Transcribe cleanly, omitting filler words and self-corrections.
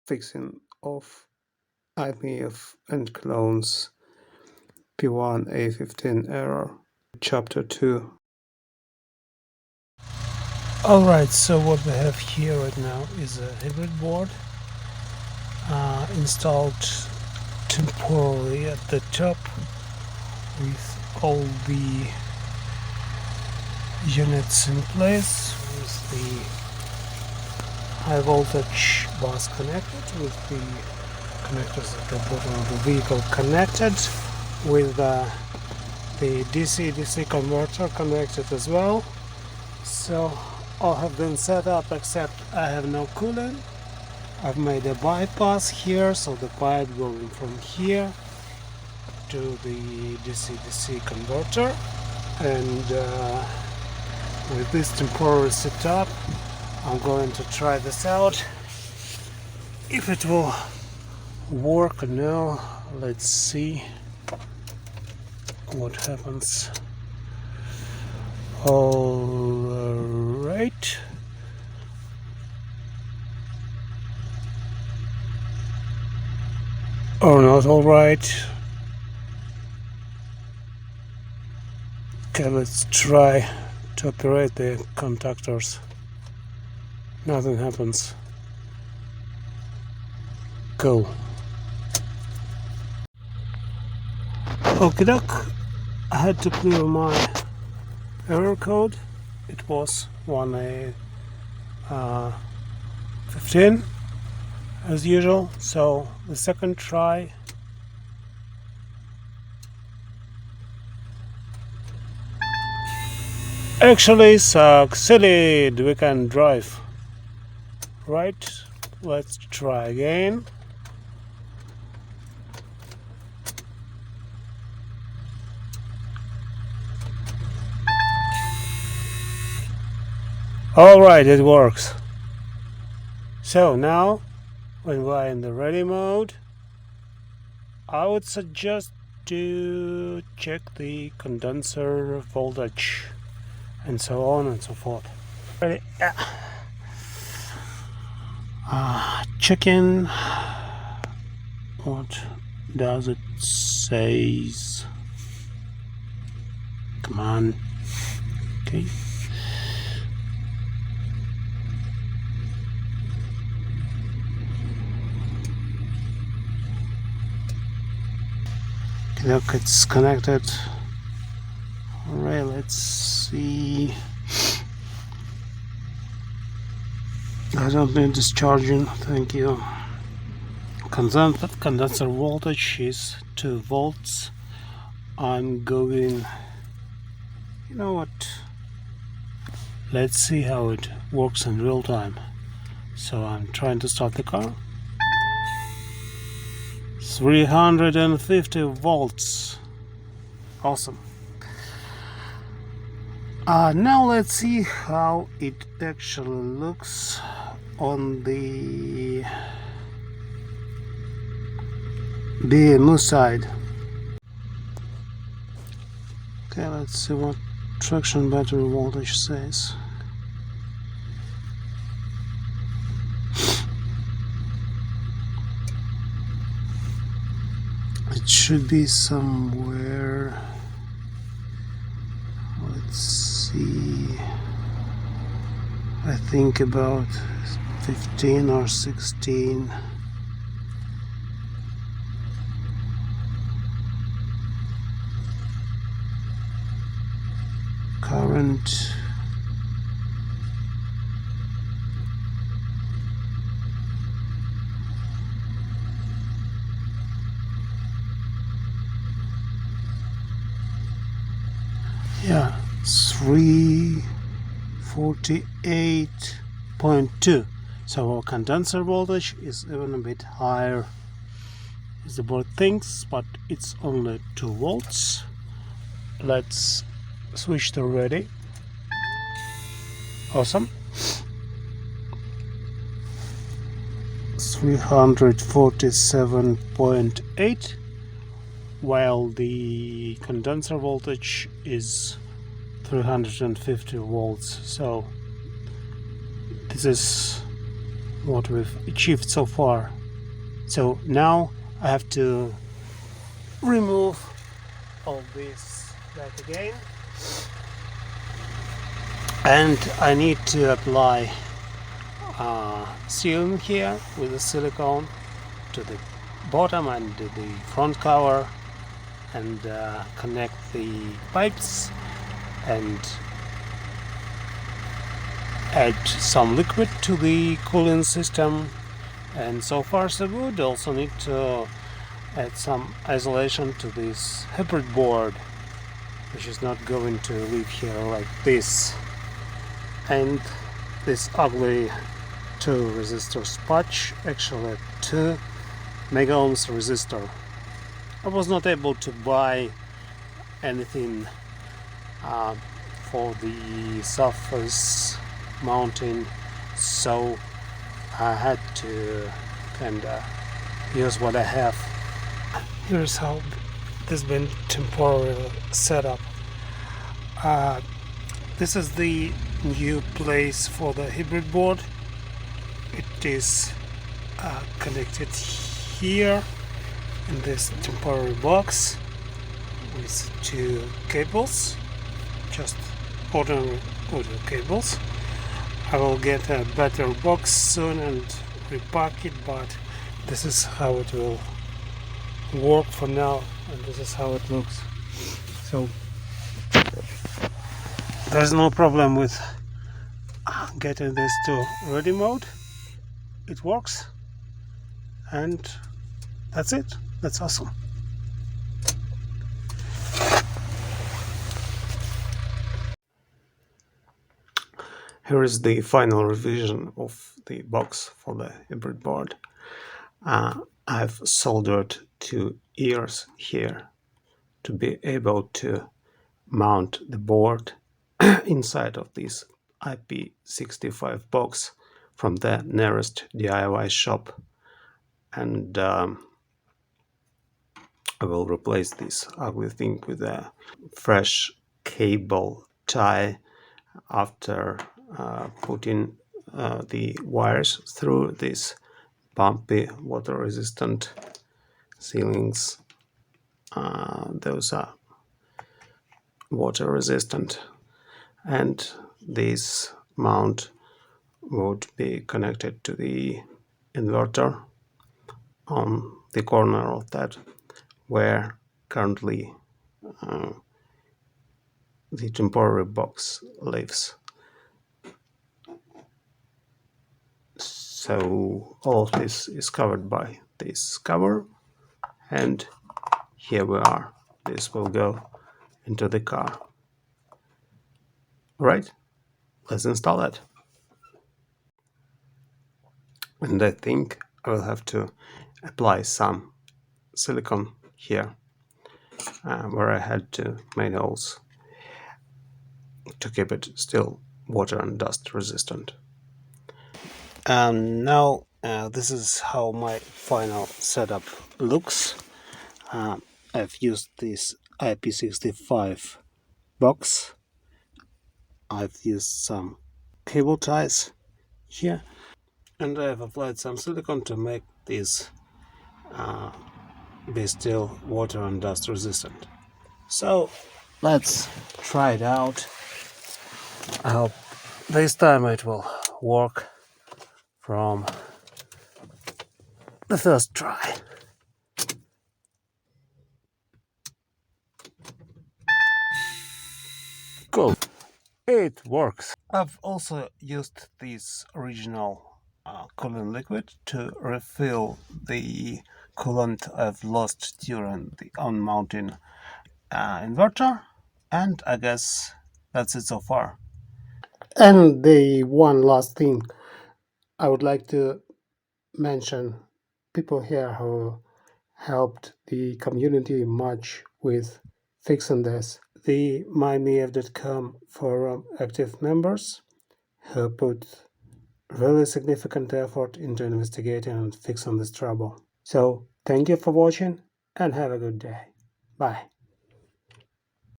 fixing of i-MIEV and clones P1A15 error, chapter 2. Alright, so what we have here right now is a hybrid board installed temporarily at the top with all the units in place, with the high voltage bus connected, with the connectors at the bottom of the vehicle connected, with the DC-DC converter connected as well. So all have been set up except I have no coolant. I've made a bypass here, so the pipe going from here to the DC-DC converter, and with this temporary setup I'm going to try this out. If it will work or no, let's see what happens. Alright. Or not alright. Okay, let's try to operate the contactors. Nothing happens. Cool. Okie doke. I had to clear my error code. It was 1A15 as usual. So the second try, actually succeeded. We can drive. Right, let's try again. Alright, it works. So now, when we're in the ready mode, I would suggest to check the condenser voltage and so on and so forth. Ready? Checking. What does it say? Come on. Okay. Look, it's connected. Alright, let's see. I don't need discharging, thank you. Condenser voltage is 2 volts. I'm going, you know what, let's see how it works in real time. So I'm trying to start the car. 350 volts. Awesome. Now let's see how it actually looks on the BMU side. Okay, let's see what traction battery voltage says. It should be somewhere. Let's see. I think about 15 or 16. Current. Yeah, 348.2. So our condenser voltage is even a bit higher as the board thinks, but it's only 2 volts. Let's switch to ready. Awesome. 347.8, while the condenser voltage is 350 volts. So this is what we've achieved so far. So now I have to remove all this back again, and I need to apply sealant here with the silicone to the bottom and the front cover, and connect the pipes and add some liquid to the cooling system. And so far so good. Also need to add some isolation to this hybrid board, which is not going to live here like this. And this ugly 2 resistor spatch, actually 2 mega ohms resistor. I was not able to buy anything for the surface mounting, so I had to kinda use what I have. Here's how this has been temporarily set up. This is the new place for the hybrid board. It is connected here in this temporary box with 2 cables, just ordinary audio cables. I will get a better box soon and repack it, but this is how it will work for now, and this is how it looks. So there's no problem with getting this to ready mode. It works, and that's it. That's awesome. Here is the final revision of the box for the hybrid board. I've soldered 2 ears here to be able to mount the board inside of this IP65 box from the nearest DIY shop, and I will replace this ugly thing with a fresh cable tie after putting the wires through these bumpy water resistant ceilings. Those are water resistant, and this mount would be connected to the inverter on the corner of that where currently the temporary box lives. So all of this is covered by this cover, and here we are. This will go into the car. Right, let's install it. And I think I will have to apply some silicone here where I had to make holes to keep it still water and dust resistant. Now this is how my final setup looks. I've used this IP65 box. I've used some cable ties here, and I've applied some silicone to make these be still water and dust resistant. So let's try it out. I hope this time it will work from the first try. Cool, it works. I've also used this original coolant liquid to refill the coolant I've lost during the on-mounting inverter, and I guess that's it so far. And the one last thing I would like to mention, people here who helped the community much with fixing this. The i-MIEV.com forum active members who put really significant effort into investigating and fixing this trouble. So thank you for watching and have a good day. Bye.